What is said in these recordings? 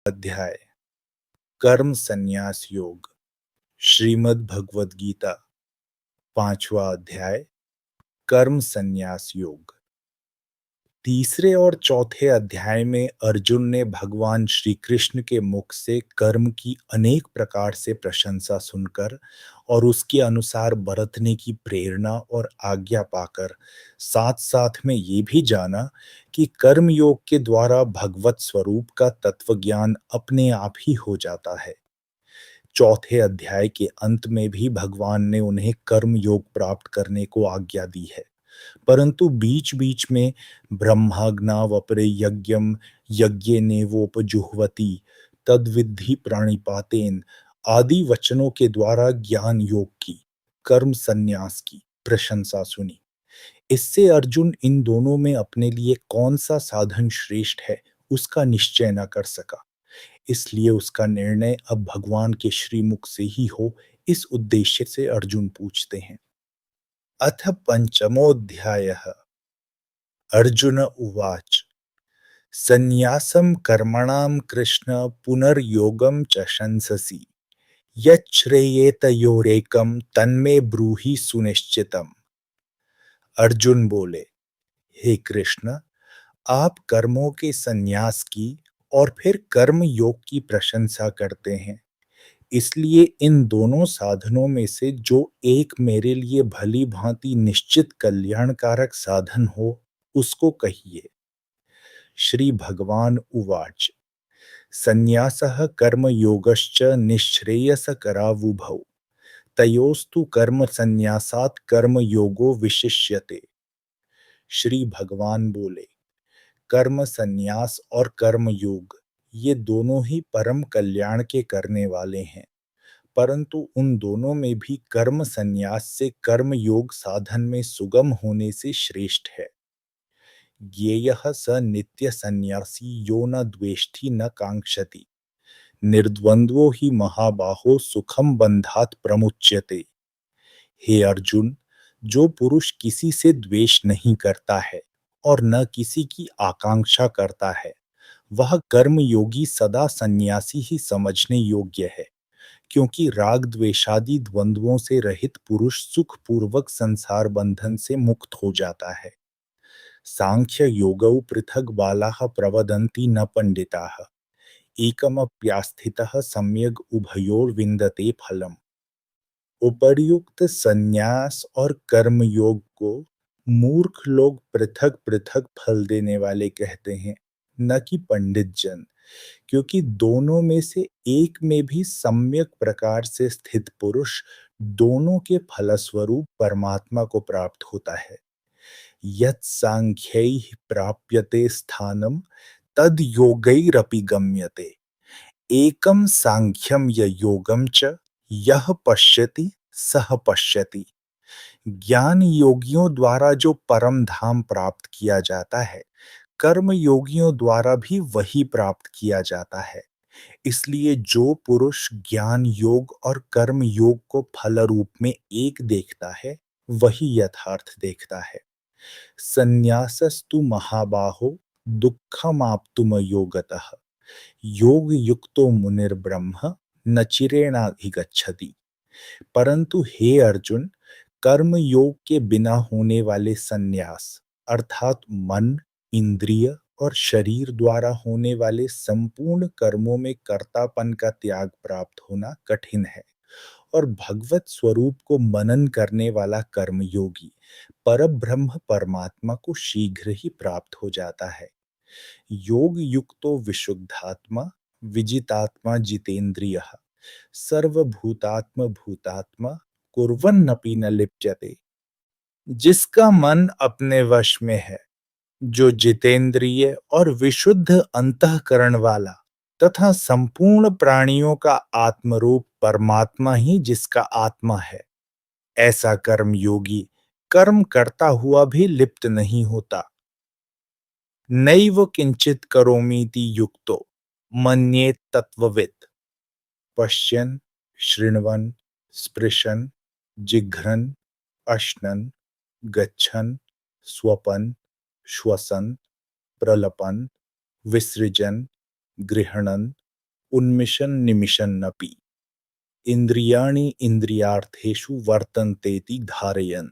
अध्याय कर्म संन्यास योग श्रीमद् भगवद गीता पांचवा अध्याय कर्म संन्यास योग। तीसरे और चौथे अध्याय में अर्जुन ने भगवान श्री कृष्ण के मुख से कर्म की अनेक प्रकार से प्रशंसा सुनकर और उसके अनुसार बरतने की प्रेरणा और आज्ञा पाकर साथ साथ में ये भी जाना कि कर्म योग के द्वारा भगवत स्वरूप का तत्व ज्ञान अपने आप ही हो जाता है। चौथे अध्याय के अंत में भी भगवान ने उन्हें कर्म योग प्राप्त करने को आज्ञा दी है, परंतु बीच बीच में ब्रह्माज्ञावपरे यज्ञम यज्ञेनेवोपजुह्वति तद्विद्धि प्रणिपातेन आदि वचनों के द्वारा ज्ञान योग की, कर्म संन्यास की प्रशंसा सुनी। इससे अर्जुन इन दोनों में अपने लिए कौन सा साधन श्रेष्ठ है उसका निश्चय न कर सका, इसलिए उसका निर्णय अब भगवान के श्रीमुख से ही हो, इस उद्देश्य से अर्जुन पूछते हैं। अथ पंचमोऽध्यायः। अर्जुन उवाच सन्न्यासं कर्मणां कृष्ण पुनर्योगं च शंससि यच्छ्रेयेतयोरेकं तन्मे ब्रूहि सुनिश्चितम्। अर्जुन बोले, हे कृष्ण, आप कर्मों के संन्यास की और फिर कर्म योग की प्रशंसा करते हैं, इसलिए इन दोनों साधनों में से जो एक मेरे लिए भली भांति निश्चित कल्याणकारक साधन हो उसको कहिए। श्री भगवान उवाच संन्यासः कर्मयोगश्च निःश्रेयसकरावुभौ तयोस्तु कर्म संन्यासात् कर्मयोगो विशिष्यते। श्री भगवान बोले, कर्म संन्यास और कर्म योग ये दोनों ही परम कल्याण के करने वाले हैं, परंतु उन दोनों में भी कर्म संन्यास से कर्म योग साधन में सुगम होने से श्रेष्ठ है। ज्ञेयः स नित्य संन्यासी यो न द्वेष्टि न कांक्षति निर्द्वंद्वो ही महाबाहो सुखम बंधात प्रमुच्यते। हे अर्जुन, जो पुरुष किसी से द्वेष नहीं करता है और न किसी की आकांक्षा करता है, वह कर्म योगी सदा सन्यासी ही समझने योग्य है, क्योंकि राग द्वेषादि द्वंद्वों से रहित पुरुष सुख पूर्वक संसार बंधन से मुक्त हो जाता है। सांख्य योगौ पृथक बालाः प्रवदन्ति न पंडिताः एकमप्यास्थितः सम्यग् उभयोर्विन्दते फलम्। उपर्युक्त संन्यास और कर्म योग को मूर्ख लोग पृथक पृथक फल देने वाले कहते हैं, न कि पंडित जन, क्योंकि दोनों में से एक में भी सम्यक प्रकार से स्थित पुरुष दोनों के फलस्वरूप परमात्मा को प्राप्त होता है। यत् सांख्यैः प्राप्यते स्थानं तद योगैरपि गम्यते एकम सांख्यम य योगम च यह पश्यति सह पश्यति। ज्ञान योगियों द्वारा जो परम धाम प्राप्त किया जाता है, कर्म योगियों द्वारा भी वही प्राप्त किया जाता है। इसलिए जो पुरुष ज्ञान योग और कर्म योग को फल रूप में एक देखता है, वही यथार्थ देखता है। संन्यासस्तु महाबाहो दुःखमाप्तुम योगतः योग युक्तो मुनिर्ब्रह्म न चिरेणाधिगच्छति। परंतु हे अर्जुन, कर्म योग के बिना होने वाले संन्यास अर्थात मन, इंद्रिय और शरीर द्वारा होने वाले संपूर्ण कर्मों में कर्तापन का त्याग प्राप्त होना कठिन है, और भगवत स्वरूप को मनन करने वाला कर्मयोगी परब्रह्म परमात्मा को शीघ्र ही प्राप्त हो जाता है। योग युक्तो विशुद्धात्मा विजितात्मा जितेंद्रियः सर्वभूतात्म भूतात्मा कुर्वन्नपि न लिप्यते। जिसका मन अपने वश में है, जो जितेंद्रिय और विशुद्ध अंतःकरण वाला तथा संपूर्ण प्राणियों का आत्मरूप परमात्मा ही जिसका आत्मा है, ऐसा कर्म योगी कर्म करता हुआ भी लिप्त नहीं होता। नैव किंचित करोमीति युक्तो मन्येत तत्ववित् पश्यन् शृण्वन् स्पृशन् जिघ्रन् अश्नन् गच्छन् स्वपन् श्वसन् प्रलपन् विसृजन् गृह्णन् उन्मिषन् निमिषन्नपि इन्द्रियाणि इन्द्रियार्थेषु वर्तन्तेति धारयन्।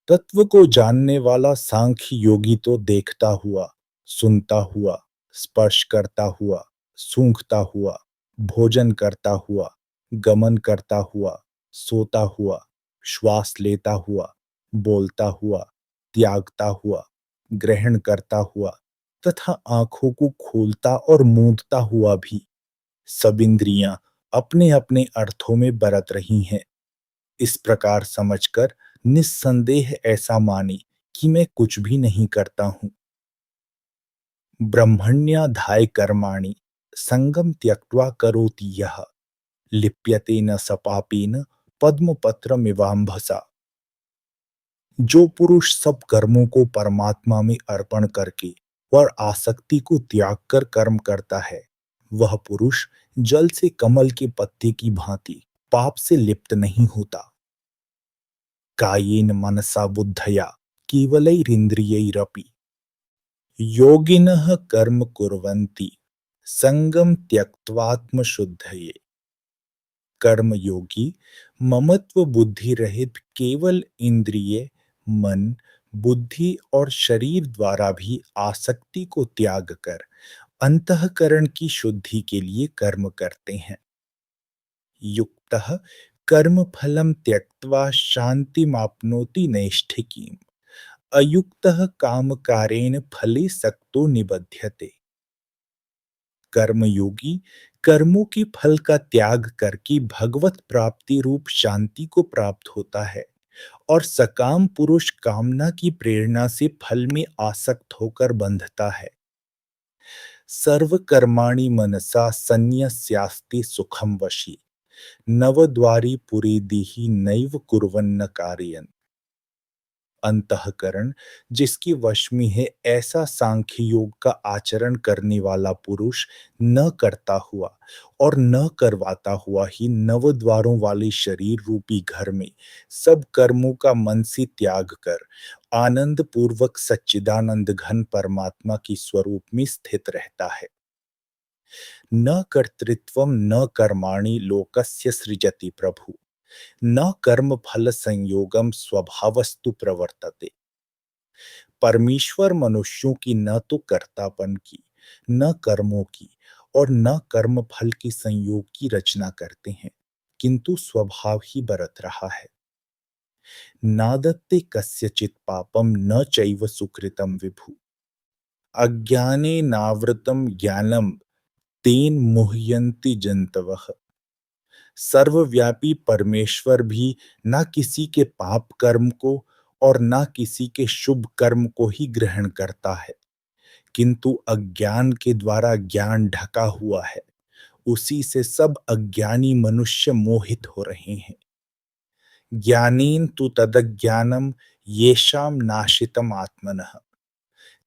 तत्व को जानने वाला सांख्य योगी तो देखता हुआ, सुनता हुआ, स्पर्श करता हुआ, सूंघता हुआ, भोजन करता हुआ, गमन करता हुआ, सोता हुआ, श्वास लेता हुआ, बोलता हुआ, त्यागता हुआ, ग्रहण करता हुआ तथा आंखों को खोलता और मूंदता हुआ भी सब इंद्रियां अपने अपने अर्थों में बरत रही हैं। इस प्रकार समझकर निस्संदेह ऐसा माने कि मैं कुछ भी नहीं करता हूं। ब्रह्मण्याधाय कर्माणि संगम त्यक्त्वा करोति यः लिप्यते न स पापेन पद्मपत्रमिवाम्भसा। जो पुरुष सब कर्मों को परमात्मा में अर्पण करके और आसक्ति को त्याग कर कर्म करता है, वह पुरुष जल से कमल के पत्ते की भांति पाप से लिप्त नहीं होता। कायेन मनसा बुद्धया केवलैरिन्द्रियैरपि योगिनः कर्म कुर्वन्ति संगम त्यक्त्वात्मशुद्धये। कर्म योगी ममत्व बुद्धि रहित केवल इंद्रिय, मन, बुद्धि और शरीर द्वारा भी आसक्ति को त्याग कर अंतःकरण की शुद्धि के लिए कर्म करते हैं। युक्तः कर्मफलं त्यक्त्वा शान्तिमाप्नोति नैष्ठिकीम् अयुक्तः कामकारेण फले सक्तो निबध्यते। कर्मयोगी कर्मों के फल का त्याग करके भगवत प्राप्ति रूप शांति को प्राप्त होता है और सकाम पुरुष कामना की प्रेरणा से फल में आसक्त होकर बंधता है। सर्व कर्माणि मनसा संन्यस्यास्ते सुखम वशी नवद्वारी पुरी दीहि नैव कुर्वन्न कारयन्। अंतःकरण जिसके वश में है ऐसा सांख्य योग का आचरण करने वाला पुरुष न करता हुआ और न करवाता हुआ ही नवद्वारों वाले शरीर रूपी घर में सब कर्मों का मन से त्याग कर आनंद पूर्वक सच्चिदानंद घन परमात्मा की स्वरूप में स्थित रहता है। न कर्तृत्वं न कर्माणि लोकस्य सृजति प्रभु न कर्म फल संयोगम स्वभावस्तु प्रवर्तते। परमेश्वर मनुष्यों की न तो कर्तापन की, न कर्मों की और न कर्म फल के संयोग की रचना करते हैं, किंतु स्वभाव ही बरत रहा है। नादत्ते कस्यचित् पापम न चैव सुकृतम विभु अज्ञाने नावृतम ज्ञानम तेन मुह्यन्ति जंतवः। सर्वव्यापी परमेश्वर भी न किसी के पाप कर्म को और न किसी के शुभ कर्म को ही ग्रहण करता है, किंतु अज्ञान के द्वारा ज्ञान ढका हुआ है, उसी से सब अज्ञानी मनुष्य मोहित हो रहे हैं। ज्ञानेन तु तदज्ञानम येषाम नाशितम आत्मनः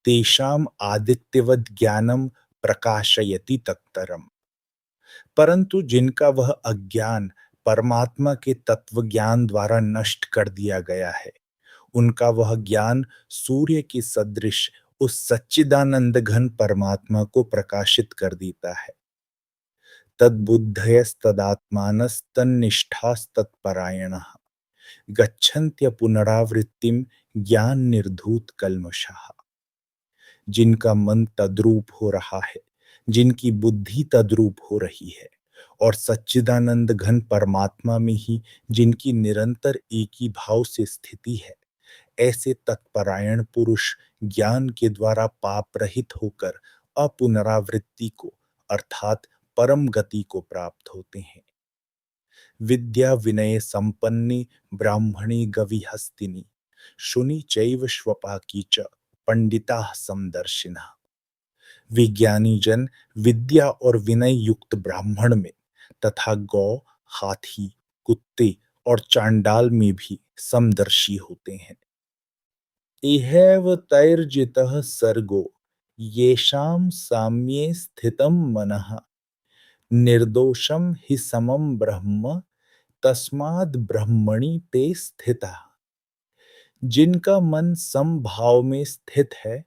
तेषाम आदित्यवद ज्ञानम प्रकाशयति तत्तरम। परंतु जिनका वह अज्ञान परमात्मा के तत्व ज्ञान द्वारा नष्ट कर दिया गया है, उनका वह ज्ञान सूर्य के सदृश उस सच्चिदानंद घन परमात्मा को प्रकाशित कर देता है। तद्बुद्धयस्तदात्मानस्तन्निष्ठास्तत्परायणः गच्छन्त्य पुनरावृत्तिम ज्ञान निर्धूत कल्मषः। जिनका मन तद्रूप हो रहा है, जिनकी बुद्धि तद्रूप हो रही है और सच्चिदानंद घन परमात्मा में ही जिनकी निरंतर एक ही भाव से स्थिति है, ऐसे तत्परायण पुरुष ज्ञान के द्वारा पाप रहित होकर अपुनरावृत्ति को अर्थात परम गति को प्राप्त होते हैं। विद्या विनय संपन्नी ब्राह्मणी गविहस्तिनी शुनि चैव श्वपाकी च पंडिता समदर्शिनः। विज्ञानी जन विद्या और विनय युक्त ब्राह्मण में तथा गौ, हाथी, कुत्ते और चांडाल में भी समदर्शी होते हैं। इहैव तैर्जितः सर्गो येषां साम्ये स्थितं मनः निर्दोषं हि समं ब्रह्म तस्माद् ब्रह्मणि ते स्थितः। जिनका मन समभाव में स्थित है,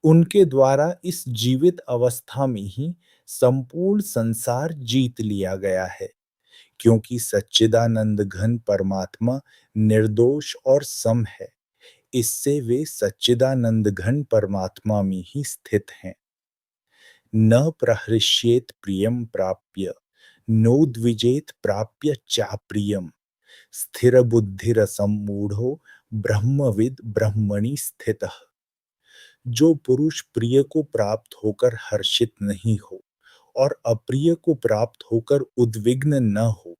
उनके द्वारा इस जीवित अवस्था में ही संपूर्ण संसार जीत लिया गया है, क्योंकि सच्चिदानंद घन परमात्मा निर्दोष और सम है। इससे वे सच्चिदानंद घन परमात्मा में ही स्थित हैं। न प्रहृष्येत प्रियम प्राप्य, नोद्विजेत प्राप्य चाप्रियम, स्थिर बुद्धिरसम्मूढ़ो ब्रह्मविद ब्रह्मणि स्थितः। जो पुरुष प्रिय को प्राप्त होकर हर्षित नहीं हो और अप्रिय को प्राप्त होकर उद्विग्न न हो,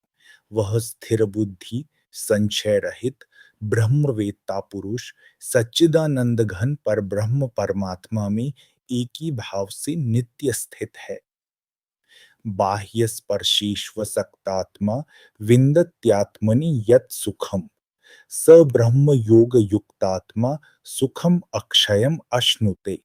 वह स्थिर बुद्धि, संशय रहित, ब्रह्मवेत्ता पुरुष सच्चिदानंद घन पर ब्रह्म परमात्मा में एक ही भाव से नित्य स्थित है। बाह्य स्पर्शीष्वसक्तात्मा विन्दत्यात्मनि यत् सुखम, स ब्रह्म योग युक्तात्मा सुखम अक्षयम अश्नुते।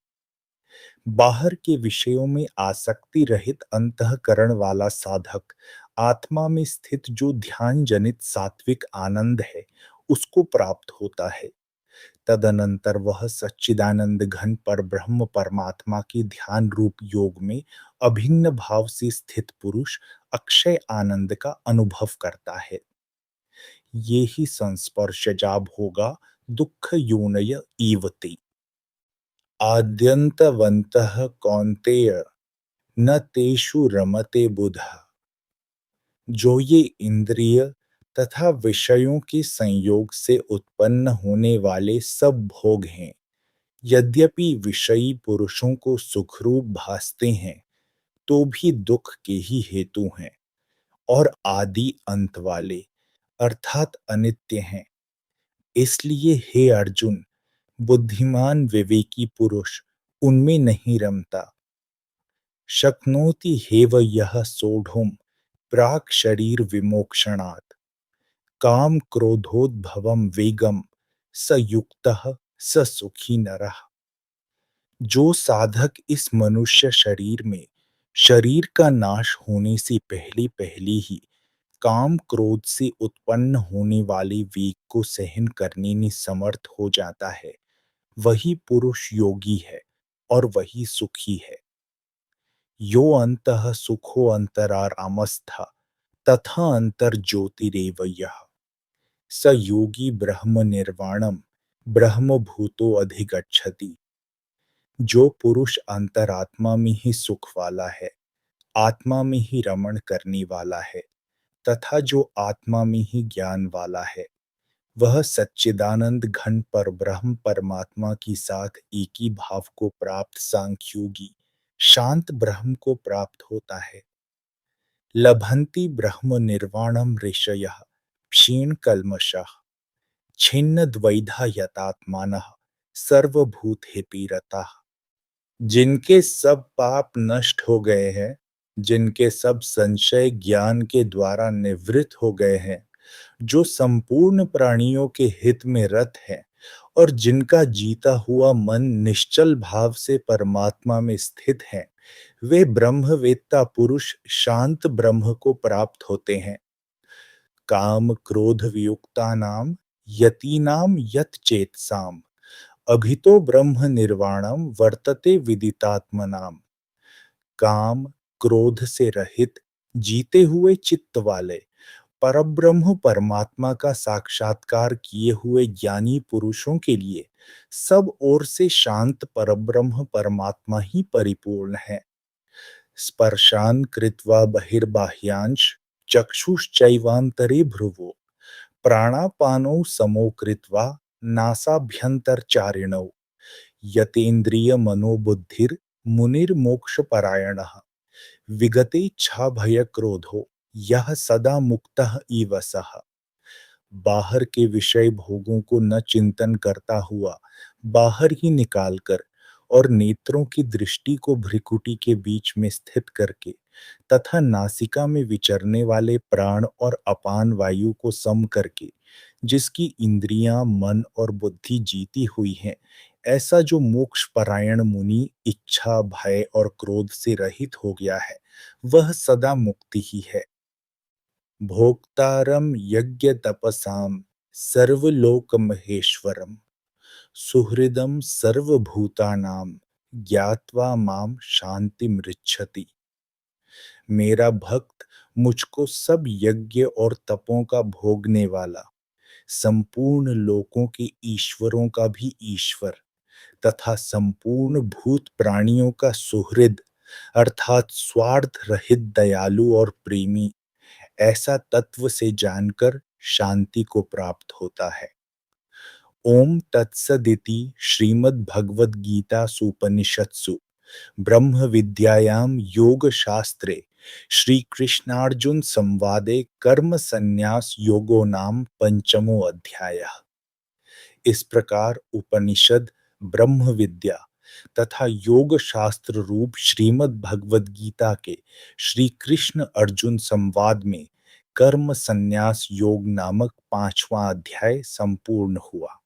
बाहर के विषयों में आसक्ति रहित अंतःकरण वाला साधक आत्मा में स्थित जो ध्यान जनित सात्विक आनंद है, उसको प्राप्त होता है। तदनंतर वह सच्चिदानंद घन पर ब्रह्म परमात्मा के ध्यान रूप योग में अभिन्न भाव से स्थित पुरुष अक्षय आनंद का अनुभव करता है। ये ही संस्पर्शजाब होगा दुःख योनय ईवते। आद्यन्तवन्तः कौन्तेय न तेषु रमते बुधः। जो ये इंद्रिय तथा विषयों के संयोग से उत्पन्न होने वाले सब भोग हैं, यद्यपि विषयी पुरुषों को सुखरूप भासते हैं, तो भी दुख के ही हेतु हैं और आदि अंत वाले अर्थात अनित्य हैं। इसलिए हे अर्जुन, बुद्धिमान विवेकी पुरुष उनमें नहीं रमता। शक्नोति हेव यः सोढुम् प्राक् शरीर विमोक्षणात्, काम क्रोधोद्भवम वेगम स युक्तः स सुखी नरः। जो साधक इस मनुष्य शरीर में शरीर का नाश होने से पहले पहले ही काम क्रोध से उत्पन्न होने वाले वेग को सहन करने में समर्थ हो जाता है, वही पुरुष योगी है और वही सुखी है। यो अंतः सुखो अंतरारामस्था तथा अंतर ज्योतिरेव यः, स योगी ब्रह्म निर्वाणम ब्रह्म भूतो अधिगच्छति। जो पुरुष अंतरात्मा में ही सुख वाला है, आत्मा में ही रमण करने वाला है तथा जो आत्मा में ही ज्ञान वाला है, वह सच्चिदानंद घन पर ब्रह्म परमात्मा की साथ एक ही भाव को प्राप्त सांख्योगी शांत ब्रह्म को प्राप्त होता है। लभन्ति ब्रह्म निर्वाणम ऋषयः क्षीण कल्मषः, छिन्न द्वैधा यतात्मानः सर्वभूत हिपीरताः। जिनके सब पाप नष्ट हो गए हैं, जिनके सब संशय ज्ञान के द्वारा निवृत्त हो गए हैं, जो संपूर्ण प्राणियों के हित में रत है और जिनका जीता हुआ मन निश्चल भाव से परमात्मा में स्थित है, वे ब्रह्मवेत्ता पुरुष शांत ब्रह्म को प्राप्त होते हैं। काम क्रोध वियुक्तानाम यतीनाम यत चेतसाम, अभितो ब्रह्म निर्वाणम वर्तते विदितात्मनाम। काम क्रोध से रहित जीते हुए चित्त वाले परब्रह्म परमात्मा का साक्षात्कार किए हुए ज्ञानी पुरुषों के लिए सब ओर से शांत परब्रह्म परमात्मा ही परिपूर्ण है। स्पर्शान कृत्वा बहिर्बाह्यांश चक्षुश्चैवान्तरे भ्रुवो, प्राणापानौ समो कृत्वा नासाभ्यन्तरचारिणौ, यतेन्द्रिय मनोबुद्धिर मुनिर्मोक्षपरायणः, विगतेच्छा भय क्रोधो यह सदा मुक्तः इव सः। बाहर के विषय भोगों को न चिंतन करता हुआ बाहर ही निकालकर और नेत्रों की दृष्टि को भ्रिकुटी के बीच में स्थित करके तथा नासिका में विचरने वाले प्राण और अपान वायु को सम करके जिसकी इंद्रियां मन और बुद्धि जीती हुई हैं, ऐसा जो मोक्ष परायण मुनि इच्छा भय और क्रोध से रहित हो गया है, वह सदा मुक्ति ही है। भोक्तारं यज्ञतपसां सर्वलोकमहेश्वरं सुहृदं सर्वभूतानां ज्ञात्वा माम शांतिमृच्छति। मेरा भक्त मुझको सब यज्ञ और तपों का भोगने वाला, संपूर्ण लोकों के ईश्वरों का भी ईश्वर तथा संपूर्ण भूत प्राणियों का सुहृद अर्थात स्वार्थ रहित दयालु और प्रेमी, ऐसा तत्व से जानकर शांति को प्राप्त होता है। ओम तत्सदिति श्रीमद्भगवद्गीतासूपनिषत्सु ब्रह्म विद्यायां योग शास्त्रे श्री कृष्णार्जुन संवादे कर्म संन्यास योगो नाम पंचमो अध्यायः। इस प्रकार उपनिषद, ब्रह्म विद्या तथा योग शास्त्र रूप श्रीमद् भगवद गीता के श्री कृष्ण अर्जुन संवाद में कर्म संन्यास योग नामक 5वां अध्याय संपूर्ण हुआ।